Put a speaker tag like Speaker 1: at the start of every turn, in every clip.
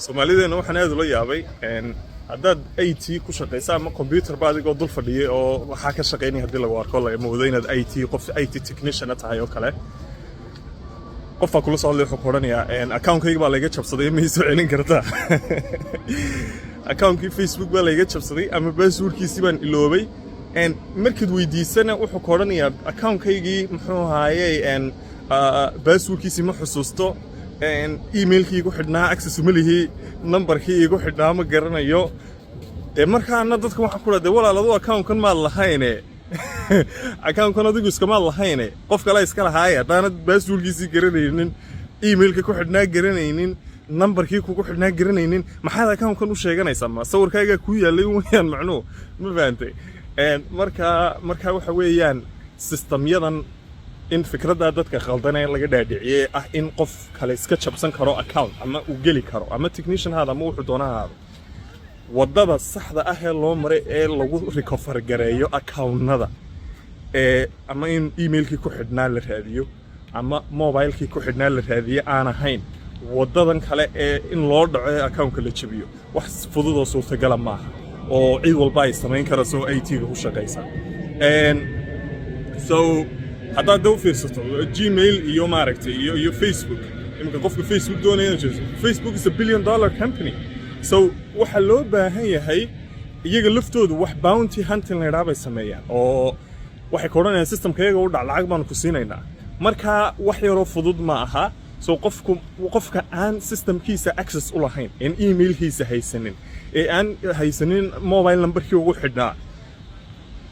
Speaker 1: Soomaalideena waxaan aad ula yaabay haddaad IT ku shaqeysa ama computer ba adigoo dul fadhiyay oo waxa ka shaqeynay hadii lagu arko la moodo inaad qof IT technician tahay oo kale qofka kula soo hadlay wuxuu ku oranayaa account-kayga baa laga jabsaday ma soo celin kartaa account-kii Facebook baa laga jabsaday ama password-kiisii baan iloobay markii weydiisana wuxuu ku oranayaa account-kaygii muxuu ahaayay password-kiisii ma xusuusto email-kii igu xidhnaa access uma lihi number-kii igu xidhnaa ma garanayo markaana dadka waxa ku raadey walaaladu account-kan ma lahayne account-kan adigu iska ma lahayne qof kale iska lahaaya hadana password-kiisii garanaynin email-ka ku xidhnaa garanaynin number-kii kugu xidhnaa garanaynin maxaad account-kan u sheeganaysaa ma sawirkaaga ku yaalay weeyaan macnuu ma fahamtay marka waxa weeyaan system-yadan in fikradda dadka khaldanay laga dhaadhiciyay in qof kale iska jabsan karo account ama uu geli karo ama technician hada ama wuxuu doonaha wadada saxda ah ee loo maray ee lagu recover gareeyo account-nada ama in email-kii ku xidhnaa la raadiyo ama mobile-kii ku xidhnaa la raadiyo aan ahayn wadadan kale ee in loo dhaco account-ka la jabiyo wax fudud oo suurtagal ma aha oo cid walba ay sameyn karto IT-ga ku shaqeysa so haddaad dhow fiirsato Gmail iyo maaragtay iyo Facebook imika qofka Facebook doonaya Facebook is a $1 billion company so waxa loo baahan yahay iyaga laftoodu wax bounty hunting la yiraahdo sameeyaan oo waxay koranayaan systemkayga u dhac lacag baan ku siinaynaa marka wax yar oo fudud ma aha so qofka aan systemkiisa access u lahayn in email-kiisa haysanin aan haysanin mobile number-kii ugu xidhnaa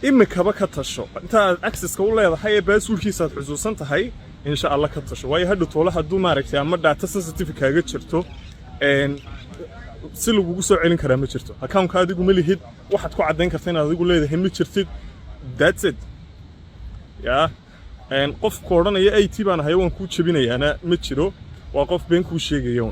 Speaker 1: imikaba ka tasho inta access-ka u leedahay password-kiisa aad xusuusan tahay insha Allah ka tasho way hadda toolaha haduu maaragtay ama data sensitive kaaga jirto si lagu soo celin karaa ma jirto account-ka adigu ma lihid waxaad ku cadeyn kartaa inaad adigu leedahay ma jirtid that's it qof ku oranaya IT baan hayo waan ku jabinayaana ma jiro waa qof been ku sheegayo